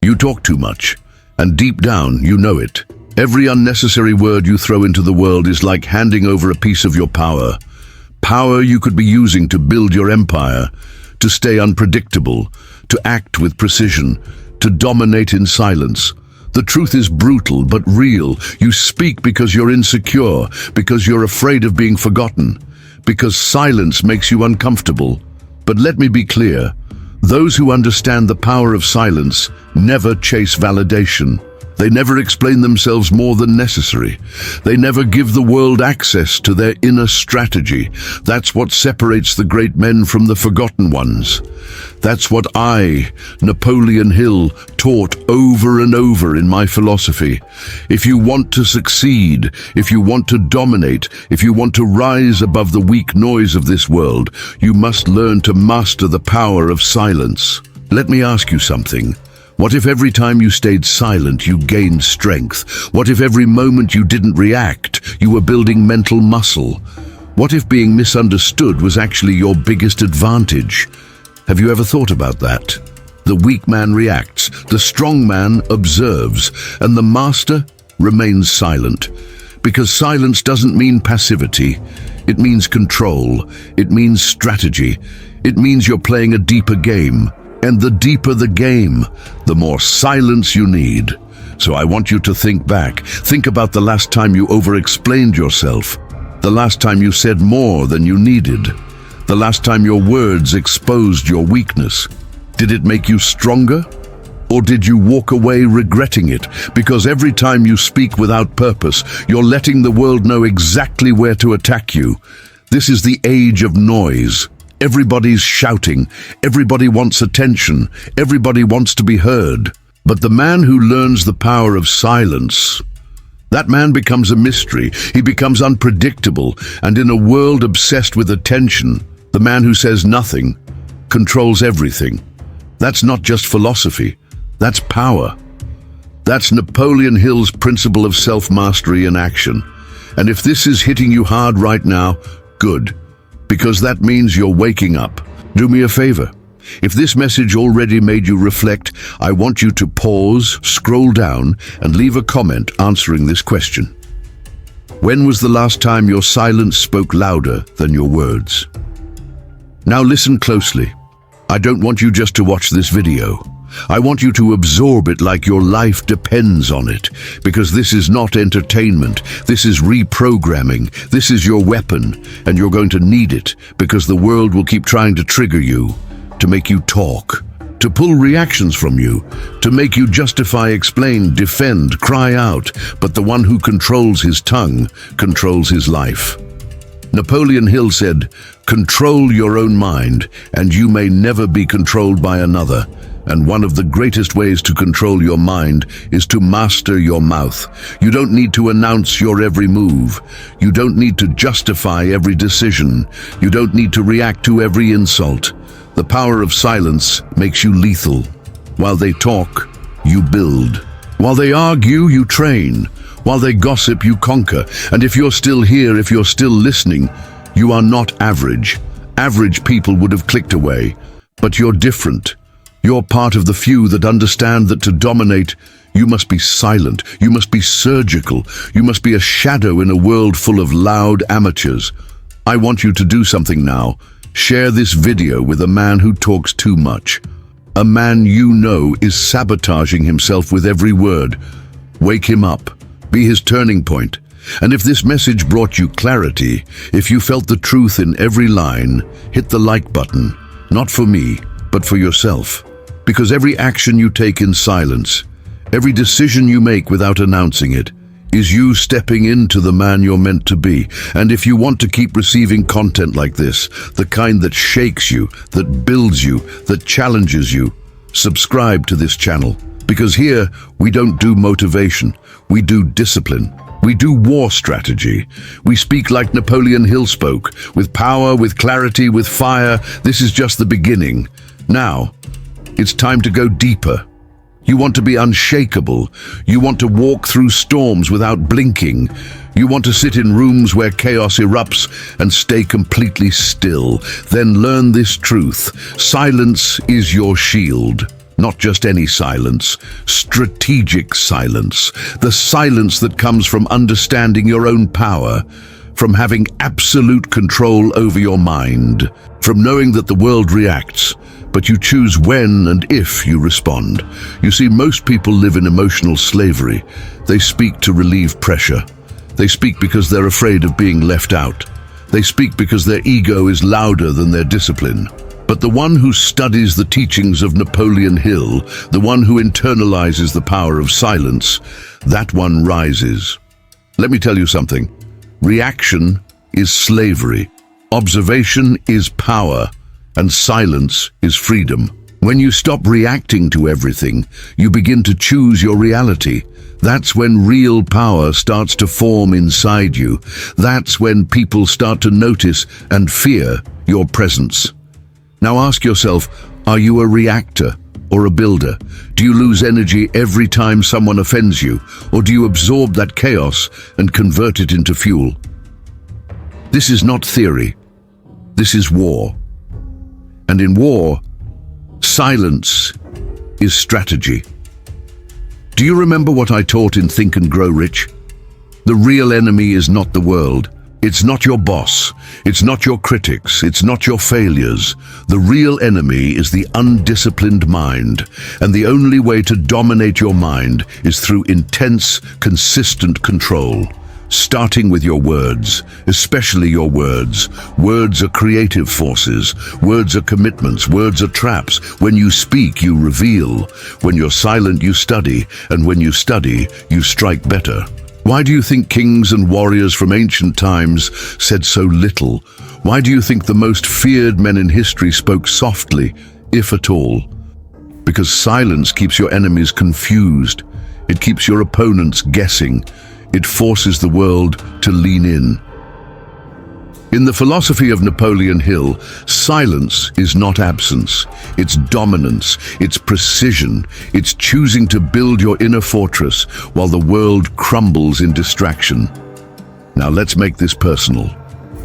You talk too much, and deep down, you know it. Every unnecessary word you throw into the world is like handing over a piece of your power. Power you could be using to build your empire, to stay unpredictable, to act with precision, to dominate in silence. The truth is brutal but real. You speak because you're insecure, because you're afraid of being forgotten, because silence makes you uncomfortable. But let me be clear, those who understand the power of silence never chase validation. They never explain themselves more than necessary. They never give the world access to their inner strategy. That's what separates the great men from the forgotten ones. That's what I, Napoleon Hill, taught over and over in my philosophy. If you want to succeed, if you want to dominate, if you want to rise above the weak noise of this world, you must learn to master the power of silence. Let me ask you something. What if every time you stayed silent, you gained strength? What if every moment you didn't react, you were building mental muscle? What if being misunderstood was actually your biggest advantage? Have you ever thought about that? The weak man reacts, the strong man observes, and the master remains silent. Because silence doesn't mean passivity. It means control. It means strategy. It means you're playing a deeper game. And the deeper the game, the more silence you need. So I want you to think back. Think about the last time you over-explained yourself. The last time you said more than you needed. The last time your words exposed your weakness. Did it make you stronger? Or did you walk away regretting it? Because every time you speak without purpose, you're letting the world know exactly where to attack you. This is the age of noise. Everybody's shouting, everybody wants attention, everybody wants to be heard. But the man who learns the power of silence, that man becomes a mystery, he becomes unpredictable, and in a world obsessed with attention, the man who says nothing controls everything. That's not just philosophy, that's power. That's Napoleon Hill's principle of self-mastery in action. And if this is hitting you hard right now, good. Because that means you're waking up. Do me a favor. If this message already made you reflect, I want you to pause, scroll down, and leave a comment answering this question. When was the last time your silence spoke louder than your words? Now listen closely. I don't want you just to watch this video. I want you to absorb it like your life depends on it, because this is not entertainment, this is reprogramming, this is your weapon, and you're going to need it, because the world will keep trying to trigger you, to make you talk, to pull reactions from you, to make you justify, explain, defend, cry out, but the one who controls his tongue controls his life. Napoleon Hill said, "Control your own mind, and you may never be controlled by another." And one of the greatest ways to control your mind is to master your mouth. You don't need to announce your every move. You don't need to justify every decision. You don't need to react to every insult. The power of silence makes you lethal. While they talk, you build. While they argue, you train. While they gossip, you conquer. And if you're still here, if you're still listening, you are not average. Average people would have clicked away. But you're different. You're part of the few that understand that to dominate, you must be silent, you must be surgical, you must be a shadow in a world full of loud amateurs. I want you to do something now. Share this video with a man who talks too much. A man you know is sabotaging himself with every word. Wake him up. Be his turning point. And if this message brought you clarity, if you felt the truth in every line, hit the like button. Not for me, but for yourself. Because every action you take in silence, every decision you make without announcing it, is you stepping into the man you're meant to be. And if you want to keep receiving content like this, the kind that shakes you, that builds you, that challenges you, subscribe to this channel. Because here, we don't do motivation, we do discipline. We do war strategy. We speak like Napoleon Hill spoke, with power, with clarity, with fire. This is just the beginning. Now, it's time to go deeper. You want to be unshakable. You want to walk through storms without blinking. You want to sit in rooms where chaos erupts and stay completely still. Then learn this truth. Silence is your shield. Not just any silence, strategic silence. The silence that comes from understanding your own power, from having absolute control over your mind, from knowing that the world reacts, but you choose when and if you respond. You see, most people live in emotional slavery. They speak to relieve pressure. They speak because they're afraid of being left out. They speak because their ego is louder than their discipline. But the one who studies the teachings of Napoleon Hill, the one who internalizes the power of silence, that one rises. Let me tell you something. Reaction is slavery. Observation is power. And silence is freedom. When you stop reacting to everything, you begin to choose your reality. That's when real power starts to form inside you. That's when people start to notice and fear your presence. Now ask yourself, are you a reactor or a builder? Do you lose energy every time someone offends you? Or do you absorb that chaos and convert it into fuel? This is not theory. This is war. And in war, silence is strategy. Do you remember what I taught in Think and Grow Rich? The real enemy is not the world. It's not your boss. It's not your critics. It's not your failures. The real enemy is the undisciplined mind. And the only way to dominate your mind is through intense, consistent control. Starting with your words, especially your words. Words are creative forces. Words are commitments. Words are traps. When you speak, you reveal. When you're silent, you study. And when you study, you strike better. Why do you think kings and warriors from ancient times said so little? Why do you think the most feared men in history spoke softly, if at all? Because silence keeps your enemies confused. It keeps your opponents guessing. It forces the world to lean in. In the philosophy of Napoleon Hill, silence is not absence. It's dominance, it's precision, it's choosing to build your inner fortress while the world crumbles in distraction. Now let's make this personal.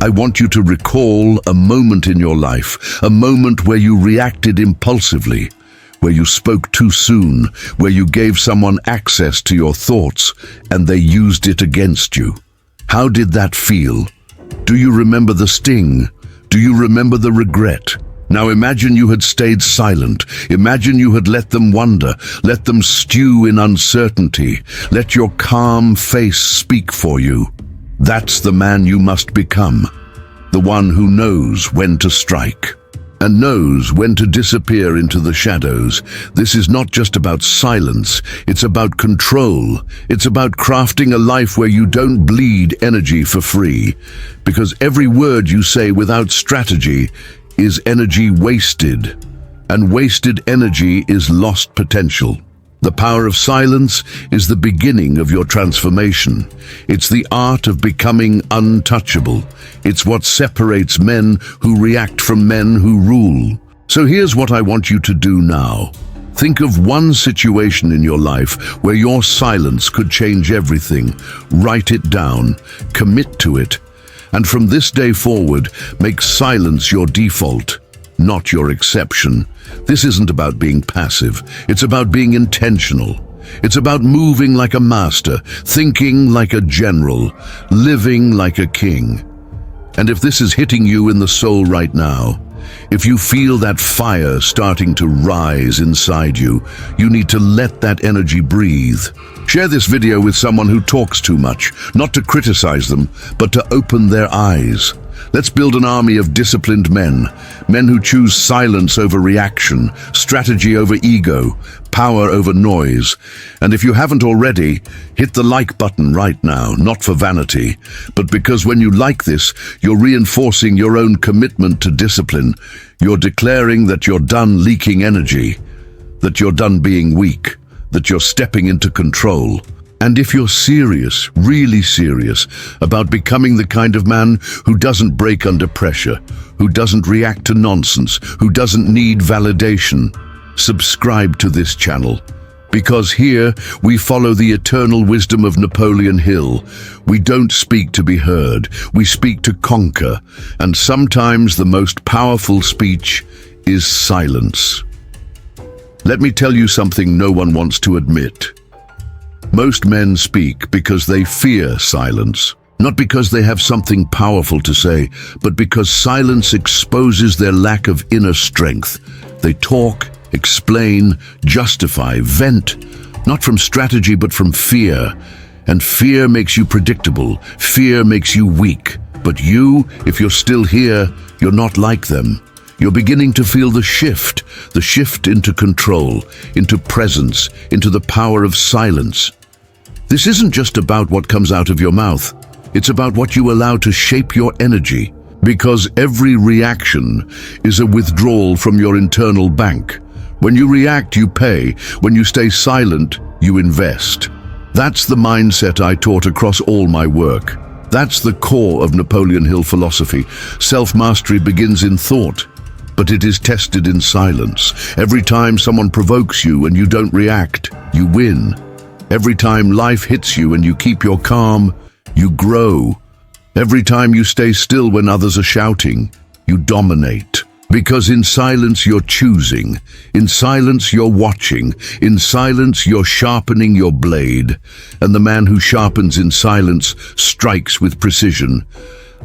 I want you to recall a moment in your life, a moment where you reacted impulsively, where you spoke too soon, where you gave someone access to your thoughts and they used it against you. How did that feel? Do you remember the sting? Do you remember the regret? Now imagine you had stayed silent. Imagine you had let them wonder, let them stew in uncertainty. Let your calm face speak for you. That's the man you must become. The one who knows when to strike and knows when to disappear into the shadows. This is not just about silence, it's about control. It's about crafting a life where you don't bleed energy for free. Because every word you say without strategy is energy wasted, and wasted energy is lost potential. The power of silence is the beginning of your transformation. It's the art of becoming untouchable. It's what separates men who react from men who rule. So here's what I want you to do now. Think of one situation in your life where your silence could change everything. Write it down, commit to it, and from this day forward, make silence your default, not your exception. This isn't about being passive. It's about being intentional. It's about moving like a master, thinking like a general, living like a king. And if this is hitting you in the soul right now, if you feel that fire starting to rise inside you, you need to let that energy breathe. Share this video with someone who talks too much, not to criticize them, but to open their eyes. Let's build an army of disciplined men who choose silence over reaction, strategy over ego, power over noise. And if you haven't already, hit the like button right now, not for vanity, but because when you like this, you're reinforcing your own commitment to discipline. You're declaring that you're done leaking energy, that you're done being weak, that you're stepping into control. And if you're serious, really serious, about becoming the kind of man who doesn't break under pressure, who doesn't react to nonsense, who doesn't need validation, subscribe to this channel. Because here we follow the eternal wisdom of Napoleon Hill. We don't speak to be heard, we speak to conquer. And sometimes the most powerful speech is silence. Let me tell you something no one wants to admit. Most men speak because they fear silence. Not because they have something powerful to say, but because silence exposes their lack of inner strength. They talk, explain, justify, vent, not from strategy but from fear. And fear makes you predictable. Fear makes you weak. But you, if you're still here, you're not like them. You're beginning to feel the shift into control, into presence, into the power of silence. This isn't just about what comes out of your mouth. It's about what you allow to shape your energy. Because every reaction is a withdrawal from your internal bank. When you react, you pay. When you stay silent, you invest. That's the mindset I taught across all my work. That's the core of Napoleon Hill philosophy. Self-mastery begins in thought, but it is tested in silence. Every time someone provokes you and you don't react, you win. Every time life hits you and you keep your calm, you grow. Every time you stay still when others are shouting, you dominate. Because in silence you're choosing, in silence you're watching, in silence you're sharpening your blade, and the man who sharpens in silence strikes with precision.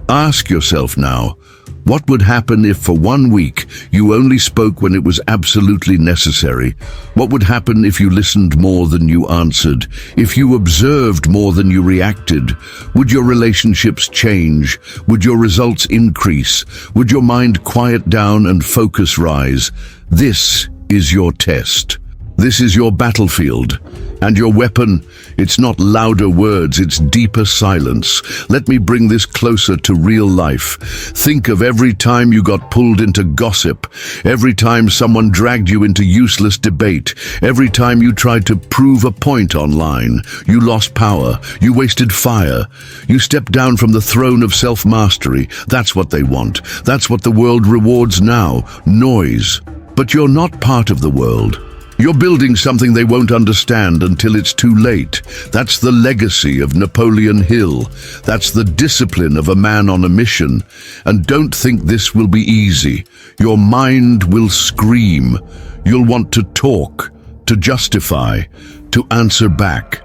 Ask yourself now, what would happen if for 1 week you only spoke when it was absolutely necessary? What would happen if you listened more than you answered? If you observed more than you reacted? Would your relationships change? Would your results increase? Would your mind quiet down and focus rise? This is your test. This is your battlefield. And your weapon, it's not louder words, it's deeper silence. Let me bring this closer to real life. Think of every time you got pulled into gossip, every time someone dragged you into useless debate, every time you tried to prove a point online. You lost power, you wasted fire, you stepped down from the throne of self-mastery. That's what they want. That's what the world rewards now, noise. But you're not part of the world. You're building something they won't understand until it's too late. That's the legacy of Napoleon Hill. That's the discipline of a man on a mission. And don't think this will be easy. Your mind will scream. You'll want to talk, to justify, to answer back.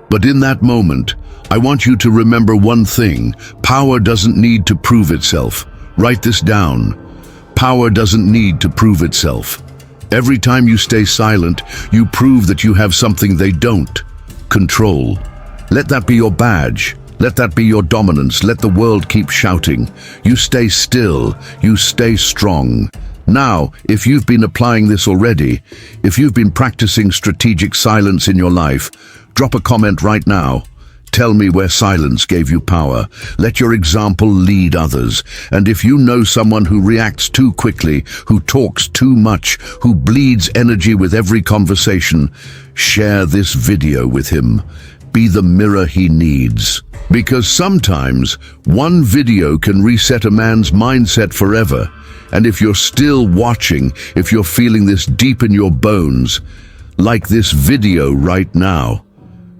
But in that moment, I want you to remember one thing. Power doesn't need to prove itself. Write this down. Power doesn't need to prove itself. Every time you stay silent, you prove that you have something they don't. Control. Let that be your badge. Let that be your dominance. Let the world keep shouting. You stay still. You stay strong. Now, if you've been applying this already, if you've been practicing strategic silence in your life, drop a comment right now. Tell me where silence gave you power. Let your example lead others. And if you know someone who reacts too quickly, who talks too much, who bleeds energy with every conversation, share this video with him. Be the mirror he needs. Because sometimes one video can reset a man's mindset forever. And if you're still watching, if you're feeling this deep in your bones, like this video right now.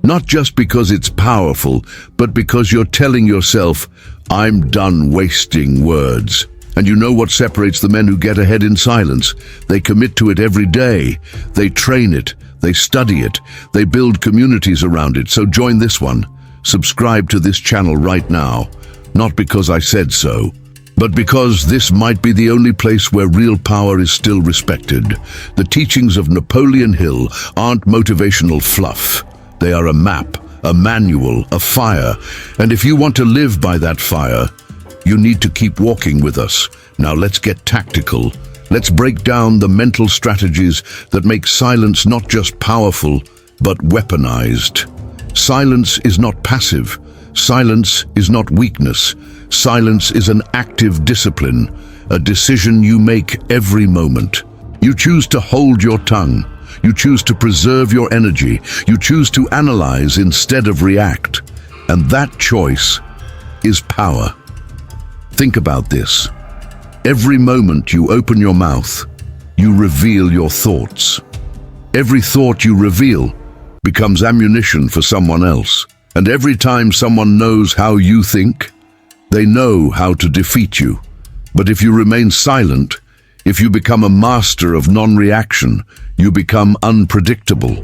Not just because it's powerful, but because you're telling yourself, I'm done wasting words. And you know what separates the men who get ahead in silence? They commit to it every day. They train it. They study it. They build communities around it. So join this one. Subscribe to this channel right now. Not because I said so, but because this might be the only place where real power is still respected. The teachings of Napoleon Hill aren't motivational fluff. They are a map, a manual, a fire. And if you want to live by that fire, you need to keep walking with us. Now let's get tactical. Let's break down the mental strategies that make silence not just powerful, but weaponized. Silence is not passive. Silence is not weakness. Silence is an active discipline, a decision you make every moment. You choose to hold your tongue. You choose to preserve your energy. You choose to analyze instead of react. And that choice is power. Think about this. Every moment you open your mouth, you reveal your thoughts. Every thought you reveal becomes ammunition for someone else. And every time someone knows how you think, they know how to defeat you. But if you remain silent, If you become a master of non-reaction, you become unpredictable,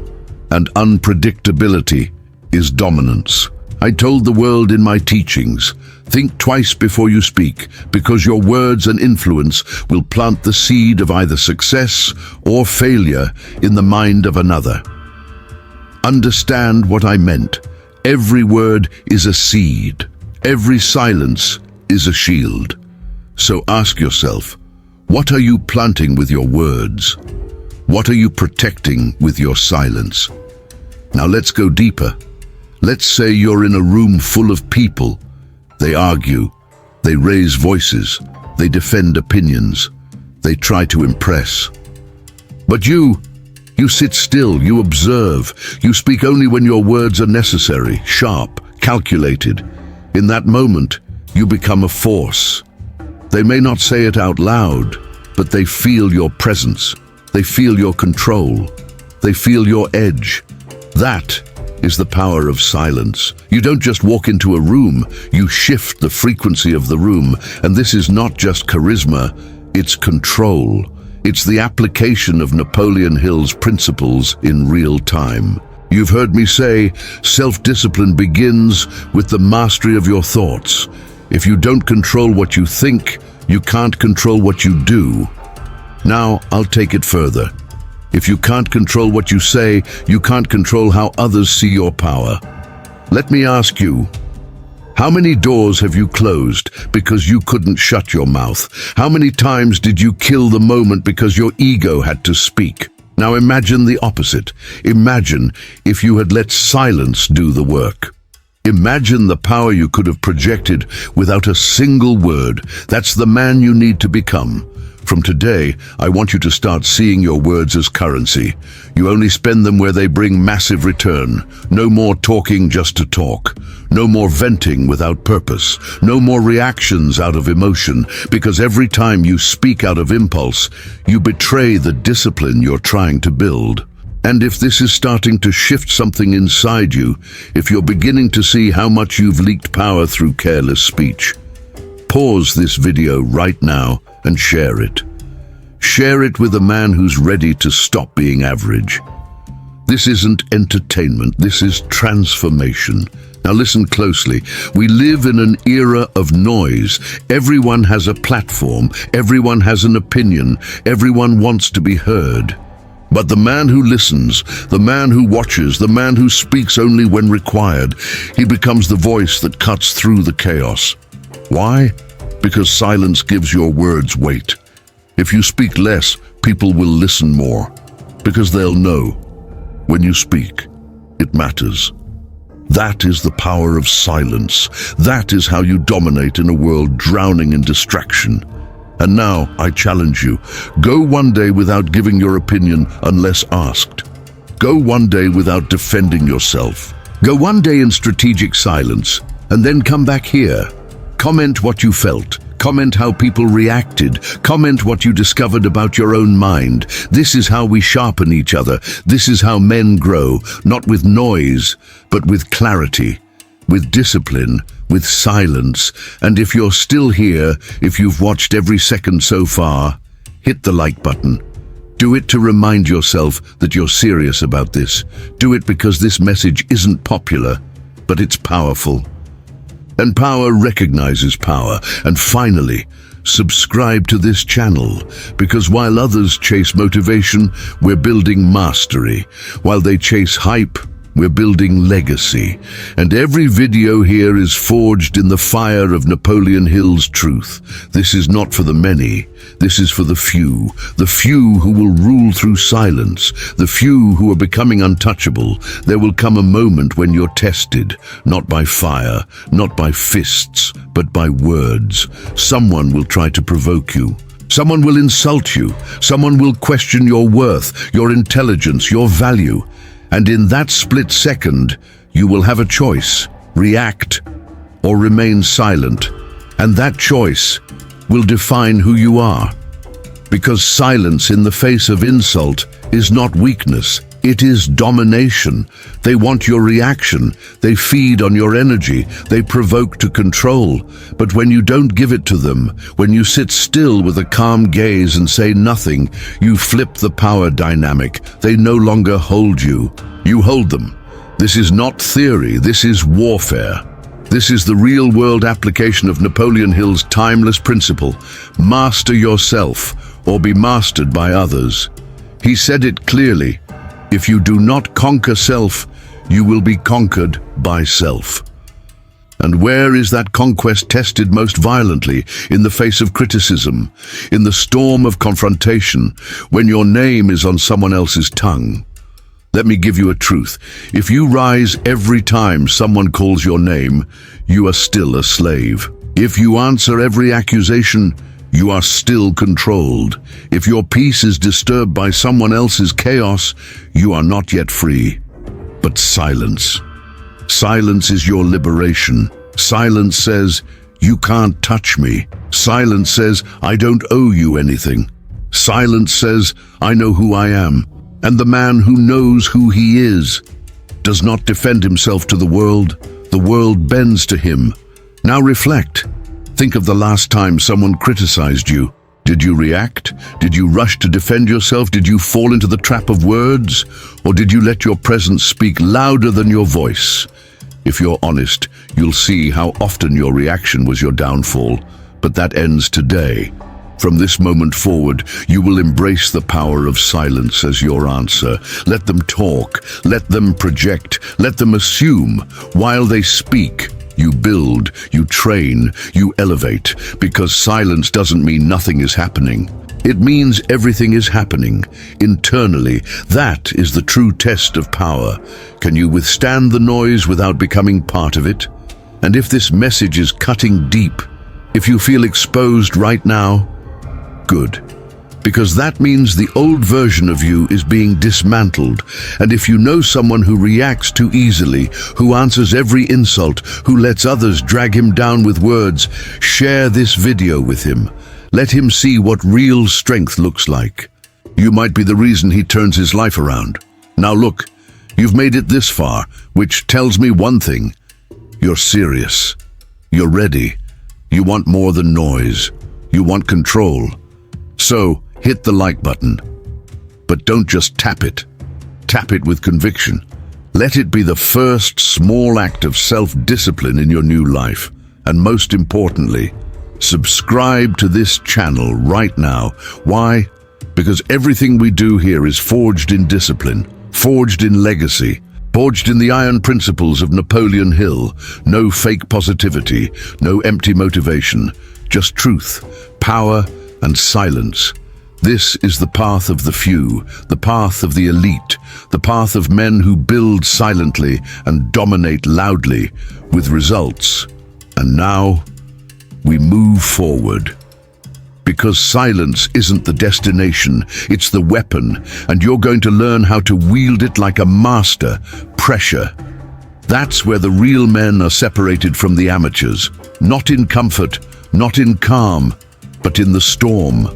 and unpredictability is dominance. I told the world in my teachings, think twice before you speak, because your words and influence will plant the seed of either success or failure in the mind of another. Understand what I meant. Every word is a seed. Every silence is a shield. So ask yourself, what are you planting with your words? What are you protecting with your silence? Now let's go deeper. Let's say you're in a room full of people. They argue, they raise voices, they defend opinions, they try to impress. But you sit still, you observe, you speak only when your words are necessary, sharp, calculated. In that moment, you become a force. They may not say it out loud, but they feel your presence. They feel your control. They feel your edge. That is the power of silence. You don't just walk into a room, you shift the frequency of the room. And this is not just charisma, it's control. It's the application of Napoleon Hill's principles in real time. You've heard me say, self-discipline begins with the mastery of your thoughts. If you don't control what you think, you can't control what you do. Now, I'll take it further. If you can't control what you say, you can't control how others see your power. Let me ask you, how many doors have you closed because you couldn't shut your mouth? How many times did you kill the moment because your ego had to speak? Now imagine the opposite. Imagine if you had let silence do the work. Imagine the power you could have projected without a single word. That's the man you need to become. From today, I want you to start seeing your words as currency. You only spend them where they bring massive return. No more talking just to talk. No more venting without purpose. No more reactions out of emotion, because every time you speak out of impulse, you betray the discipline you're trying to build. And if this is starting to shift something inside you, if you're beginning to see how much you've leaked power through careless speech, pause this video right now and share it. Share it with a man who's ready to stop being average. This isn't entertainment, this is transformation. Now listen closely. We live in an era of noise. Everyone has a platform, everyone has an opinion, everyone wants to be heard. But the man who listens, the man who watches, the man who speaks only when required, he becomes the voice that cuts through the chaos. Why? Because silence gives your words weight. If you speak less, people will listen more, because they'll know when you speak, it matters. That is the power of silence. That is how you dominate in a world drowning in distraction. And now, I challenge you, go one day without giving your opinion unless asked. Go one day without defending yourself. Go one day in strategic silence, and then come back here. Comment what you felt. Comment how people reacted. Comment what you discovered about your own mind. This is how we sharpen each other. This is how men grow, not with noise, but with clarity, with discipline, with silence. And if you're still here, if you've watched every second so far, hit the like button. Do it to remind yourself that you're serious about this. Do it because this message isn't popular, but it's powerful. And power recognizes power. And finally, subscribe to this channel, because while others chase motivation, we're building mastery. While they chase hype, we're building legacy. And every video here is forged in the fire of Napoleon Hill's truth. This is not for the many. This is for the few who will rule through silence, the few who are becoming untouchable. There will come a moment when you're tested, not by fire, not by fists, but by words. Someone will try to provoke you. Someone will insult you. Someone will question your worth, your intelligence, your value. And in that split second, you will have a choice: react or remain silent. And that choice will define who you are. Because silence in the face of insult is not weakness, It is domination. They want your reaction. They feed on your energy. They provoke to control. But when you don't give it to them, when you sit still with a calm gaze and say nothing, you flip the power dynamic. They no longer hold you. You hold them. This is not theory. This is warfare. This is the real-world application of Napoleon Hill's timeless principle. Master yourself, or be mastered by others. He said it clearly. If you do not conquer self, you will be conquered by self. And where is that conquest tested most violently? In the face of criticism, in the storm of confrontation, when your name is on someone else's tongue. Let me give you a truth. If you rise every time someone calls your name, you are still a slave. If you answer every accusation, you are still controlled. If your peace is disturbed by someone else's chaos, you are not yet free. But silence. Silence is your liberation. Silence says, you can't touch me. Silence says, I don't owe you anything. Silence says, I know who I am. And the man who knows who he is does not defend himself to the world bends to him. Now reflect. Think of the last time someone criticized you. Did you react? Did you rush to defend yourself? Did you fall into the trap of words? Or did you let your presence speak louder than your voice? If you're honest, you'll see how often your reaction was your downfall. But that ends today. From this moment forward, you will embrace the power of silence as your answer. Let them talk, let them project, let them assume. While they speak, you build, you train, you elevate, because silence doesn't mean nothing is happening. It means everything is happening, internally. That is the true test of power. Can you withstand the noise without becoming part of it? And if this message is cutting deep, if you feel exposed right now, good. Because that means the old version of you is being dismantled. And if you know someone who reacts too easily, who answers every insult, who lets others drag him down with words, share this video with him. Let him see what real strength looks like. You might be the reason he turns his life around. Now look, you've made it this far, which tells me one thing. You're serious. You're ready. You want more than noise. You want control. So, hit the like button. But don't just tap it. Tap it with conviction. Let it be the first small act of self-discipline in your new life. And most importantly, subscribe to this channel right now. Why? Because everything we do here is forged in discipline, forged in legacy, forged in the iron principles of Napoleon Hill. No fake positivity, no empty motivation, just truth, power, and silence. This is the path of the few, the path of the elite, the path of men who build silently and dominate loudly with results. And now, we move forward. Because silence isn't the destination, it's the weapon, and you're going to learn how to wield it like a master. Pressure. That's where the real men are separated from the amateurs. Not in comfort, not in calm, but in the storm.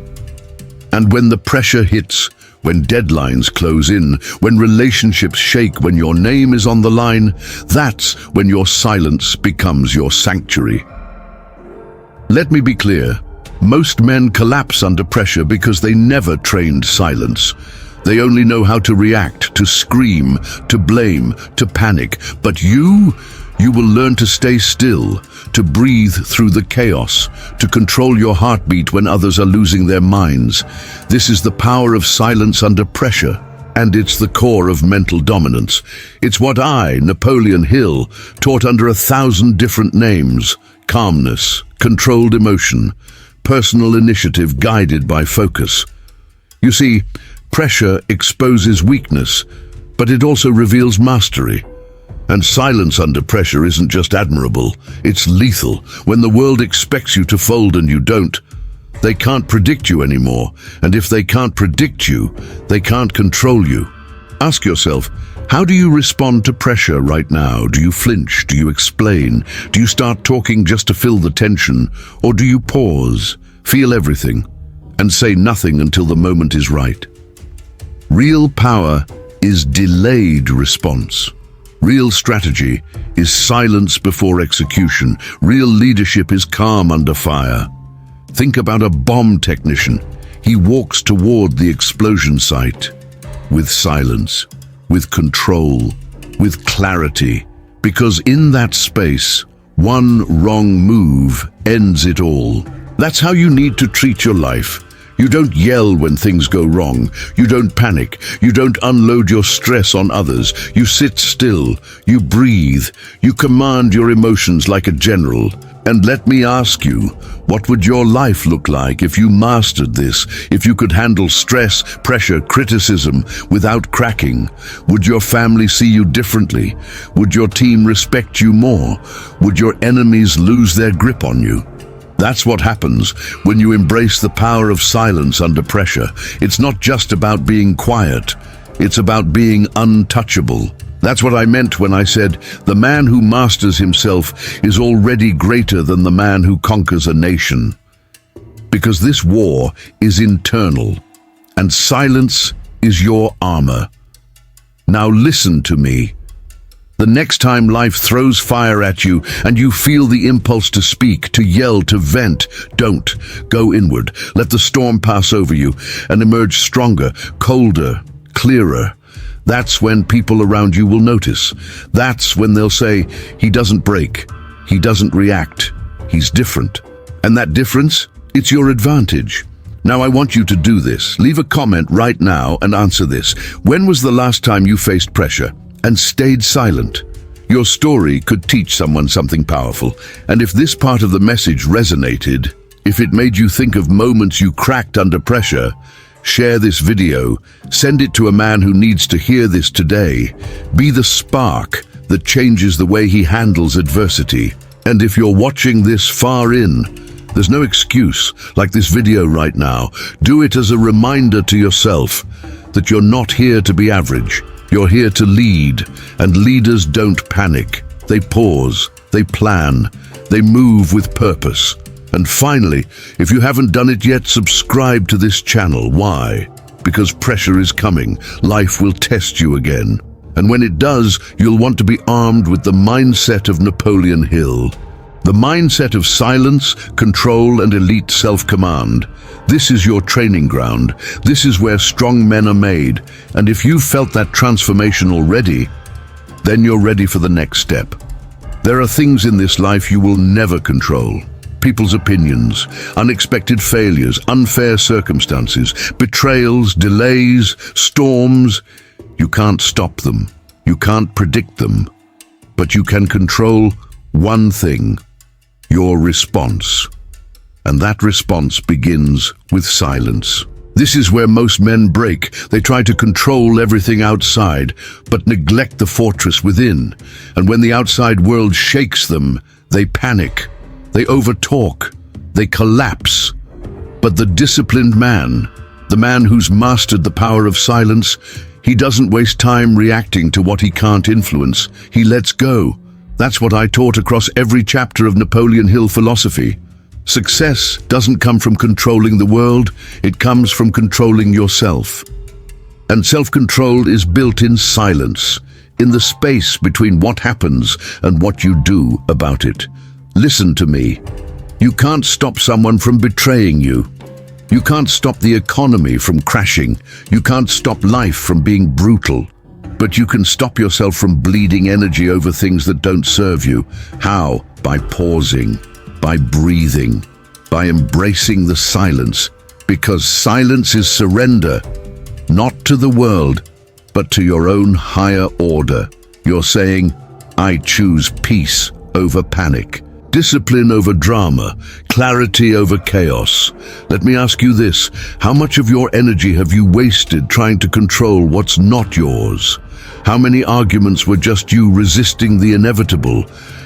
And when the pressure hits, when deadlines close in, when relationships shake, when your name is on the line, that's when your silence becomes your sanctuary. Let me be clear. Most men collapse under pressure because they never trained silence. They only know how to react, to scream, to blame, to panic. But you will learn to stay still, to breathe through the chaos, to control your heartbeat when others are losing their minds. This is the power of silence under pressure, and it's the core of mental dominance. It's what I, Napoleon Hill, taught under 1,000 different names: calmness, controlled emotion, personal initiative guided by focus. You see, pressure exposes weakness, but it also reveals mastery. And silence under pressure isn't just admirable, it's lethal. When the world expects you to fold and you don't, they can't predict you anymore. And if they can't predict you, they can't control you. Ask yourself, how do you respond to pressure right now? Do you flinch? Do you explain? Do you start talking just to fill the tension? Or do you pause, feel everything, and say nothing until the moment is right? Real power is delayed response. Real strategy is silence before execution. Real leadership is calm under fire. Think about a bomb technician. He walks toward the explosion site with silence, with control, with clarity, because in that space, one wrong move ends it all. That's how you need to treat your life. You don't yell when things go wrong. You don't panic. You don't unload your stress on others. You sit still. You breathe. You command your emotions like a general. And let me ask you, what would your life look like if you mastered this? If you could handle stress, pressure, criticism without cracking? Would your family see you differently? Would your team respect you more? Would your enemies lose their grip on you? That's what happens when you embrace the power of silence under pressure. It's not just about being quiet. It's about being untouchable. That's what I meant when I said, the man who masters himself is already greater than the man who conquers a nation. Because this war is internal, and silence is your armor. Now listen to me. The next time life throws fire at you and you feel the impulse to speak, to yell, to vent, don't. Go inward. Let the storm pass over you and emerge stronger, colder, clearer. That's when people around you will notice. That's when they'll say, he doesn't break, he doesn't react, he's different. And that difference, it's your advantage. Now I want you to do this. Leave a comment right now and answer this. When was the last time you faced pressure and stayed silent? Your story could teach someone something powerful. And if this part of the message resonated, if it made you think of moments you cracked under pressure, share this video, send it to a man who needs to hear this today. Be the spark that changes the way he handles adversity. And if you're watching this far in, there's no excuse, like this video right now. Do it as a reminder to yourself that you're not here to be average. You're here to lead, and leaders don't panic. They pause, they plan, they move with purpose. And finally, if you haven't done it yet, subscribe to this channel. Why? Because pressure is coming. Life will test you again. And when it does, you'll want to be armed with the mindset of Napoleon Hill. The mindset of silence, control, and elite self-command. This is your training ground. This is where strong men are made. And if you've felt that transformation already, then you're ready for the next step. There are things in this life you will never control. People's opinions, unexpected failures, unfair circumstances, betrayals, delays, storms. You can't stop them. You can't predict them. But you can control one thing: your response. And that response begins with silence. This is where most men break. They try to control everything outside, but neglect the fortress within. And when the outside world shakes them, they panic. They overtalk, they collapse. But the disciplined man, the man who's mastered the power of silence, he doesn't waste time reacting to what he can't influence. He lets go. That's what I taught across every chapter of Napoleon Hill philosophy. Success doesn't come from controlling the world, it comes from controlling yourself. And self-control is built in silence, in the space between what happens and what you do about it. Listen to me. You can't stop someone from betraying you. You can't stop the economy from crashing. You can't stop life from being brutal. But you can stop yourself from bleeding energy over things that don't serve you. How? By pausing, by breathing, by embracing the silence. Because silence is surrender, not to the world, but to your own higher order. You're saying, I choose peace over panic. Discipline over drama, clarity over chaos. Let me ask you this: how much of your energy have you wasted trying to control what's not yours? How many arguments were just you resisting the inevitable?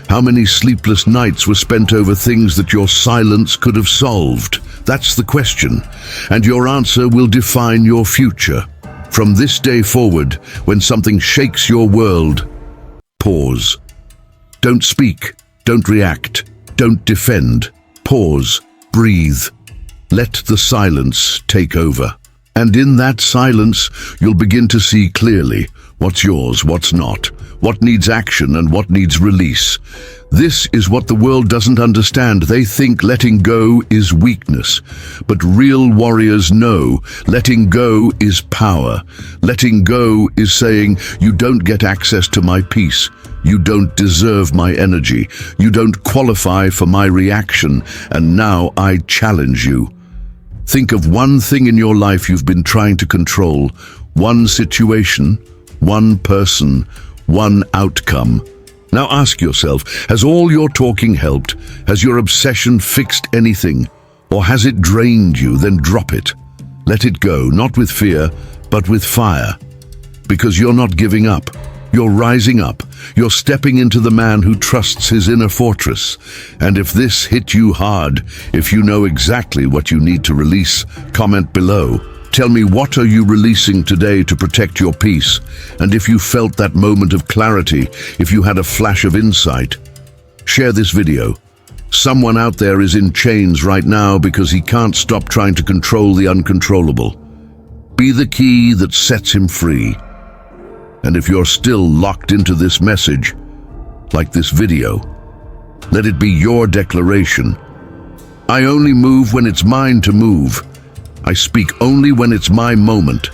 How many sleepless nights were spent over things that your silence could have solved? That's the question, and your answer will define your future. From this day forward, when something shakes your world, pause. Don't speak. Don't react. Don't defend. Pause. Breathe. Let the silence take over. And in that silence, you'll begin to see clearly what's yours, what's not, what needs action and what needs release. This is what the world doesn't understand. They think letting go is weakness. But real warriors know letting go is power. Letting go is saying, you don't get access to my peace. You don't deserve my energy. You don't qualify for my reaction. And now I challenge you. Think of one thing in your life you've been trying to control, one situation, one person, one outcome. Now ask yourself, has all your talking helped? Has your obsession fixed anything? Or has it drained you? Then drop it. Let it go, not with fear, but with fire. Because you're not giving up. You're rising up. You're stepping into the man who trusts his inner fortress. And if this hit you hard, if you know exactly what you need to release, comment below. Tell me, what are you releasing today to protect your peace? And if you felt that moment of clarity, if you had a flash of insight, share this video. Someone out there is in chains right now because he can't stop trying to control the uncontrollable. Be the key that sets him free. And if you're still locked into this message, like this video, let it be your declaration. I only move when it's mine to move. I speak only when it's my moment.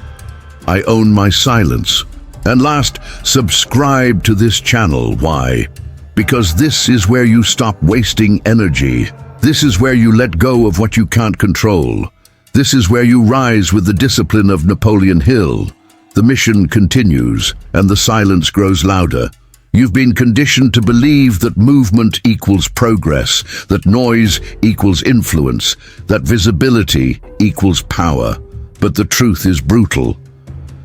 I own my silence. And last, subscribe to this channel. Why? Because this is where you stop wasting energy. This is where you let go of what you can't control. This is where you rise with the discipline of Napoleon Hill. The mission continues, and the silence grows louder. You've been conditioned to believe that movement equals progress, that noise equals influence, that visibility equals power. But the truth is brutal.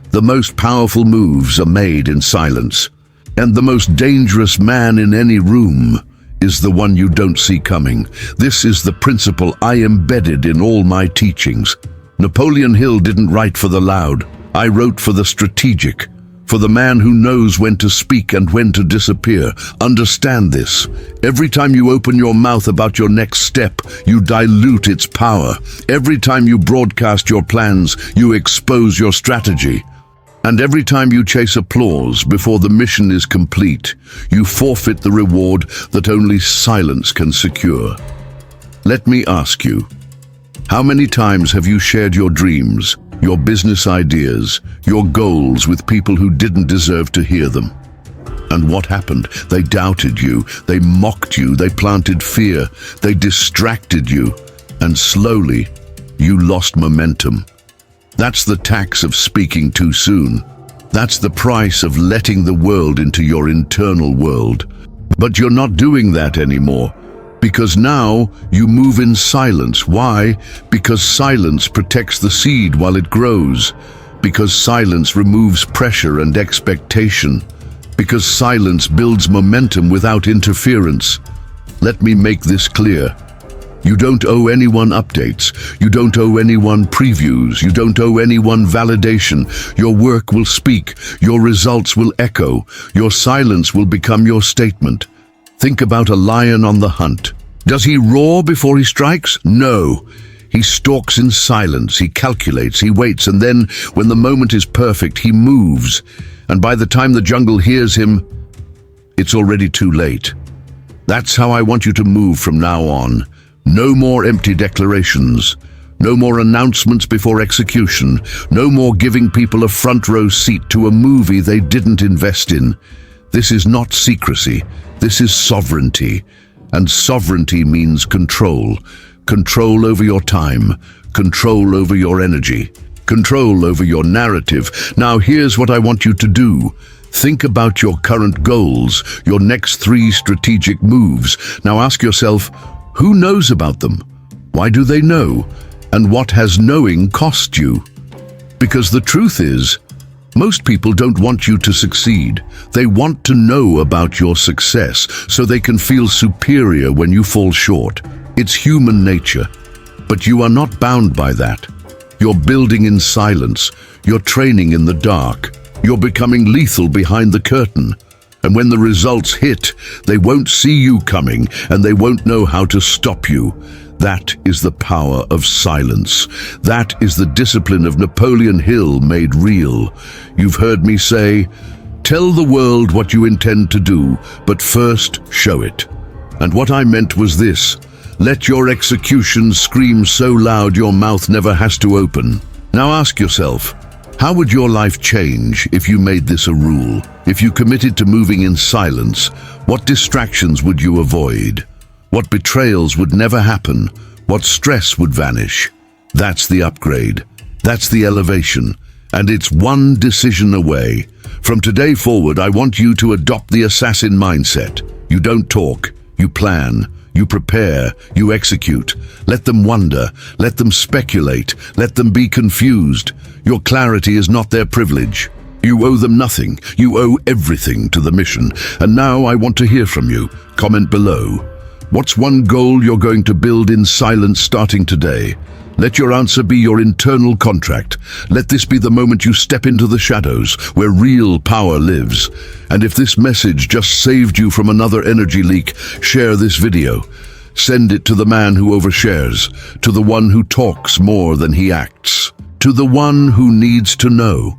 The most powerful moves are made in silence. And the most dangerous man in any room is the one you don't see coming. This is the principle I embedded in all my teachings. Napoleon Hill didn't write for the loud. I wrote for the strategic, for the man who knows when to speak and when to disappear. Understand this. Every time you open your mouth about your next step, you dilute its power. Every time you broadcast your plans, you expose your strategy. And every time you chase applause before the mission is complete, you forfeit the reward that only silence can secure. Let me ask you, how many times have you shared your dreams, your business ideas, your goals with people who didn't deserve to hear them? And what happened? They doubted you, they mocked you, they planted fear, they distracted you, and slowly you lost momentum. That's the tax of speaking too soon. That's the price of letting the world into your internal world. But you're not doing that anymore. Because now you move in silence. Why? Because silence protects the seed while it grows. Because silence removes pressure and expectation. Because silence builds momentum without interference. Let me make this clear. You don't owe anyone updates. You don't owe anyone previews. You don't owe anyone validation. Your work will speak. Your results will echo. Your silence will become your statement. Think about a lion on the hunt. Does he roar before he strikes? No. He stalks in silence, he calculates, he waits, and then, when the moment is perfect, he moves. And by the time the jungle hears him, it's already too late. That's how I want you to move from now on. No more empty declarations. No more announcements before execution. No more giving people a front row seat to a movie they didn't invest in. This is not secrecy. This is sovereignty. And sovereignty means control. Control over your time. Control over your energy. Control over your narrative. Now here's what I want you to do. Think about your current goals, your next 3 strategic moves. Now ask yourself, who knows about them? Why do they know? And what has knowing cost you? Because the truth is, most people don't want you to succeed. They want to know about your success so they can feel superior when you fall short. It's human nature. But you are not bound by that. You're building in silence. You're training in the dark. You're becoming lethal behind the curtain. And when the results hit, they won't see you coming and they won't know how to stop you. That is the power of silence. That is the discipline of Napoleon Hill made real. You've heard me say, tell the world what you intend to do, but first show it. And what I meant was this: let your execution scream so loud your mouth never has to open. Now ask yourself, how would your life change if you made this a rule? If you committed to moving in silence, what distractions would you avoid? What betrayals would never happen? What stress would vanish? That's the upgrade. That's the elevation. And it's one decision away. From today forward, I want you to adopt the assassin mindset. You don't talk, you plan, you prepare, you execute. Let them wonder, let them speculate, let them be confused. Your clarity is not their privilege. You owe them nothing. You owe everything to the mission. And now I want to hear from you. Comment below. What's one goal you're going to build in silence starting today? Let your answer be your internal contract. Let this be the moment you step into the shadows, where real power lives. And if this message just saved you from another energy leak, share this video. Send it to the man who overshares, to the one who talks more than he acts, to the one who needs to know.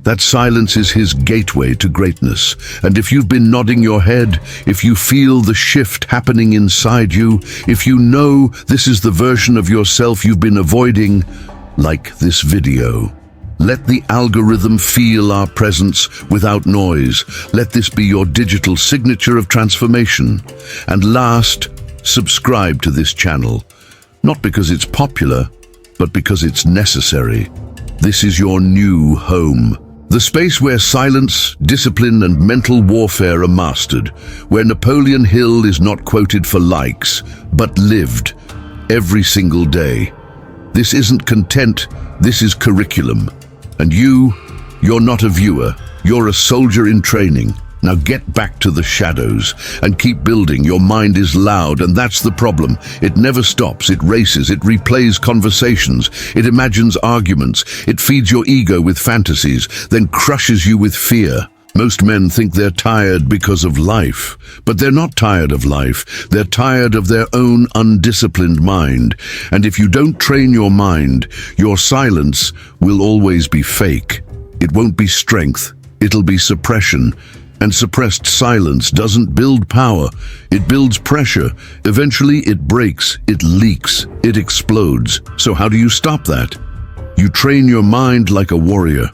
That silence is his gateway to greatness. And if you've been nodding your head, if you feel the shift happening inside you, if you know this is the version of yourself you've been avoiding, like this video. Let the algorithm feel our presence without noise. Let this be your digital signature of transformation. And last, subscribe to this channel. Not because it's popular, but because it's necessary. This is your new home. The space where silence, discipline, and mental warfare are mastered, where Napoleon Hill is not quoted for likes, but lived every single day. This isn't content, this is curriculum. And you're not a viewer, you're a soldier in training. Now get back to the shadows and keep building. Your mind is loud, and that's the problem. It never stops, it races, it replays conversations, it imagines arguments, it feeds your ego with fantasies, then crushes you with fear. Most men think they're tired because of life, but they're not tired of life. They're tired of their own undisciplined mind. And if you don't train your mind, your silence will always be fake. It won't be strength, it'll be suppression. And suppressed silence doesn't build power, it builds pressure. Eventually it breaks, it leaks, it explodes. So how do you stop that? You train your mind like a warrior.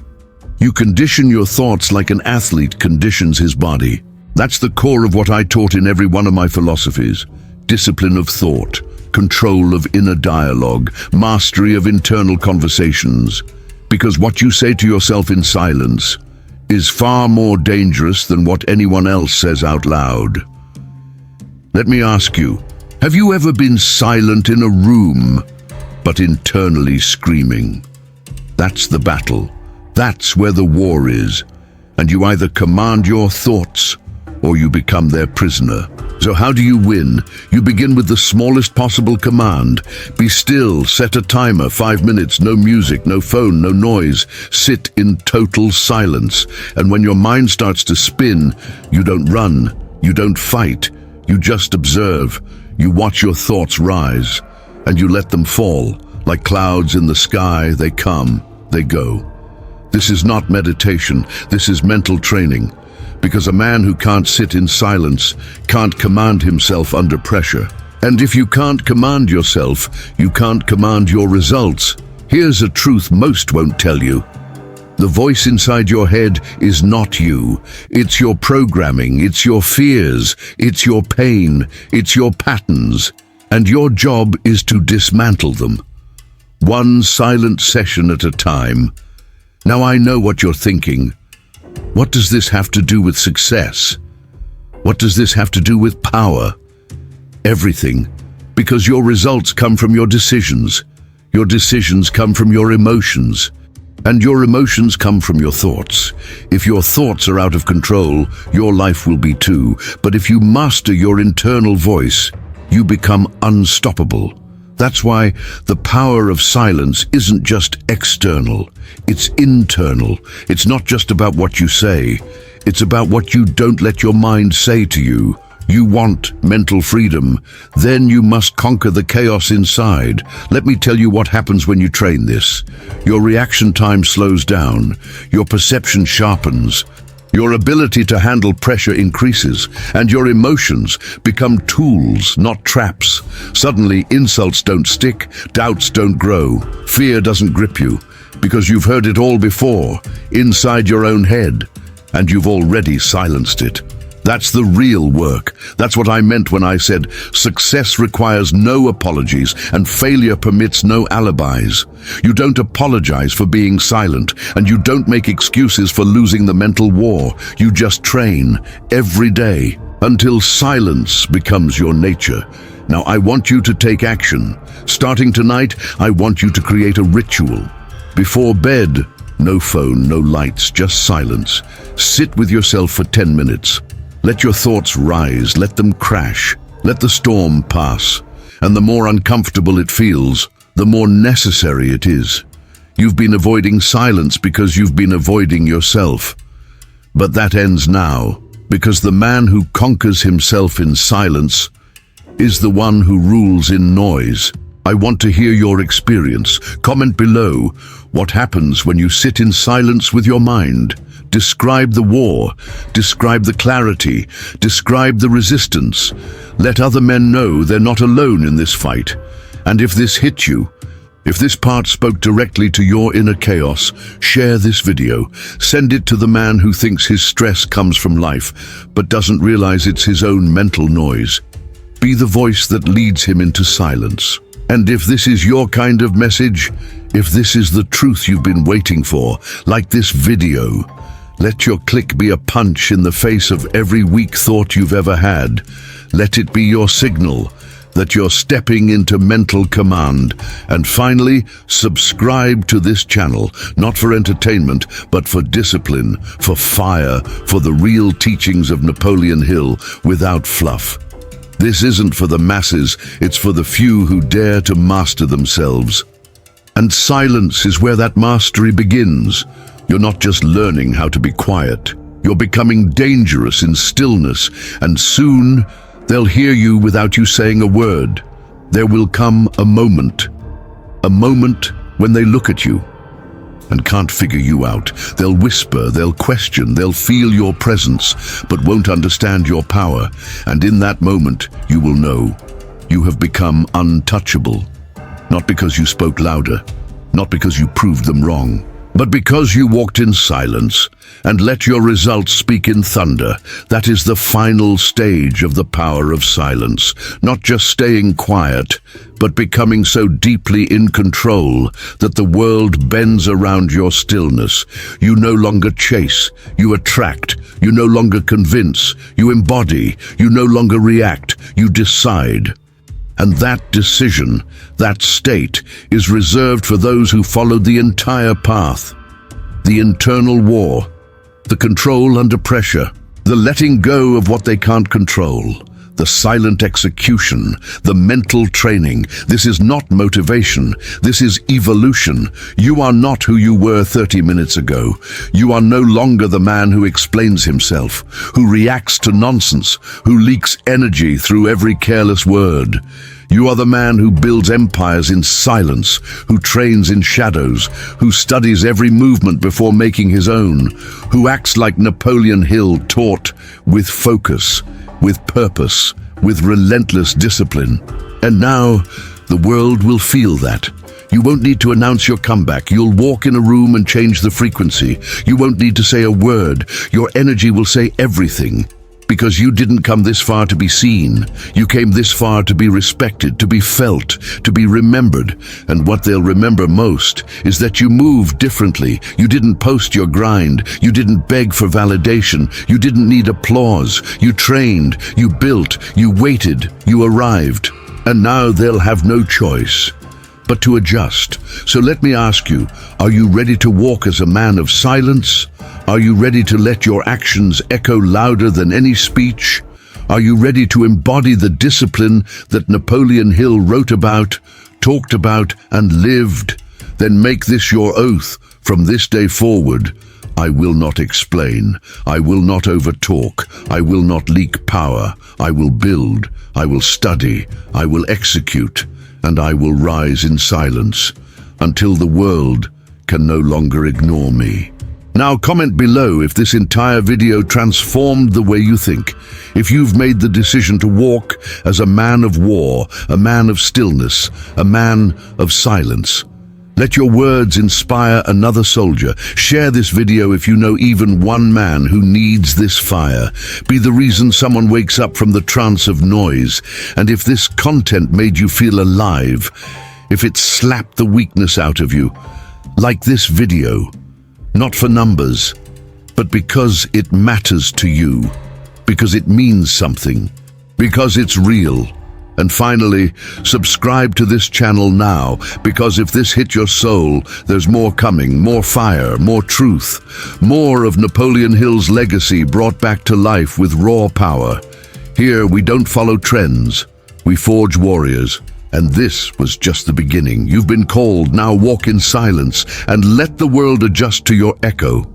You condition your thoughts like an athlete conditions his body. That's the core of what I taught in every one of my philosophies. Discipline of thought, control of inner dialogue, mastery of internal conversations. Because what you say to yourself in silence is far more dangerous than what anyone else says out loud. Let me ask you, have you ever been silent in a room, but internally screaming? That's the battle. That's where the war is. And you either command your thoughts, or you become their prisoner. So how do you win? You begin with the smallest possible command. Be still, set a timer, 5 minutes, no music, no phone, no noise. Sit in total silence. And when your mind starts to spin, you don't run, you don't fight, you just observe. You watch your thoughts rise, and you let them fall. Like clouds in the sky, they come, they go. This is not meditation, this is mental training. Because a man who can't sit in silence can't command himself under pressure. And if you can't command yourself, you can't command your results. Here's a truth most won't tell you. The voice inside your head is not you. It's your programming, it's your fears, it's your pain, it's your patterns. And your job is to dismantle them. One silent session at a time. Now I know what you're thinking. What does this have to do with success? What does this have to do with power? Everything. Because your results come from your decisions. Your decisions come from your emotions. And your emotions come from your thoughts. If your thoughts are out of control, your life will be too. But if you master your internal voice, you become unstoppable. That's why the power of silence isn't just external, it's internal. It's not just about what you say, it's about what you don't let your mind say to you. You want mental freedom, then you must conquer the chaos inside. Let me tell you what happens when you train this. Your reaction time slows down, your perception sharpens, your ability to handle pressure increases, and your emotions become tools, not traps. Suddenly, insults don't stick, doubts don't grow, fear doesn't grip you, because you've heard it all before, inside your own head, and you've already silenced it. That's the real work. That's what I meant when I said success requires no apologies and failure permits no alibis. You don't apologize for being silent, and you don't make excuses for losing the mental war. You just train every day until silence becomes your nature. Now I want you to take action. Starting tonight, I want you to create a ritual. Before bed, no phone, no lights, just silence. Sit with yourself for 10 minutes. Let your thoughts rise, let them crash, let the storm pass. And the more uncomfortable it feels, the more necessary it is. You've been avoiding silence because you've been avoiding yourself. But that ends now, because the man who conquers himself in silence is the one who rules in noise. I want to hear your experience. Comment below what happens when you sit in silence with your mind. Describe the war, describe the clarity, describe the resistance. Let other men know they're not alone in this fight. And if this hit you, if this part spoke directly to your inner chaos, share this video. Send it to the man who thinks his stress comes from life, but doesn't realize it's his own mental noise. Be the voice that leads him into silence. And if this is your kind of message, if this is the truth you've been waiting for, like this video, let your click be a punch in the face of every weak thought you've ever had. Let it be your signal that you're stepping into mental command. And finally, subscribe to this channel, not for entertainment, but for discipline, for fire, for the real teachings of Napoleon Hill without fluff. This isn't for the masses, it's for the few who dare to master themselves. And silence is where that mastery begins. You're not just learning how to be quiet. You're becoming dangerous in stillness, and soon they'll hear you without you saying a word. There will come a moment when they look at you and can't figure you out. They'll whisper, they'll question, they'll feel your presence, but won't understand your power. And in that moment, you will know you have become untouchable. Not because you spoke louder, not because you proved them wrong, but because you walked in silence and let your results speak in thunder. That is the final stage of the power of silence. Not just staying quiet, but becoming so deeply in control that the world bends around your stillness. You no longer chase, you attract. You no longer convince, you embody. You no longer react, you decide. And that decision, that state, is reserved for those who followed the entire path. The internal war, the control under pressure, the letting go of what they can't control, the silent execution, the mental training. This is not motivation, this is evolution. You are not who you were 30 minutes ago. You are no longer the man who explains himself, who reacts to nonsense, who leaks energy through every careless word. You are the man who builds empires in silence, who trains in shadows, who studies every movement before making his own, who acts like Napoleon Hill taught, with focus, with purpose, with relentless discipline. And now, the world will feel that. You won't need to announce your comeback. You'll walk in a room and change the frequency. You won't need to say a word. Your energy will say everything. Because you didn't come this far to be seen. You came this far to be respected, to be felt, to be remembered. And what they'll remember most is that you moved differently. You didn't post your grind. You didn't beg for validation. You didn't need applause. You trained, you built, you waited, you arrived. And now they'll have no choice but to adjust. So let me ask you, are you ready to walk as a man of silence? Are you ready to let your actions echo louder than any speech? Are you ready to embody the discipline that Napoleon Hill wrote about, talked about, and lived? Then make this your oath from this day forward. I will not explain. I will not overtalk. I will not leak power. I will build. I will study. I will execute. And I will rise in silence until the world can no longer ignore me. Now comment below if this entire video transformed the way you think. If you've made the decision to walk as a man of war, a man of stillness, a man of silence. Let your words inspire another soldier. Share this video if you know even one man who needs this fire. Be the reason someone wakes up from the trance of noise. And if this content made you feel alive, if it slapped the weakness out of you, like this video, not for numbers, but because it matters to you, because it means something, because it's real. And finally, subscribe to this channel now, because if this hit your soul, there's more coming, more fire, more truth, more of Napoleon Hill's legacy brought back to life with raw power. Here we don't follow trends, we forge warriors. And this was just the beginning. You've been called, now walk in silence and let the world adjust to your echo.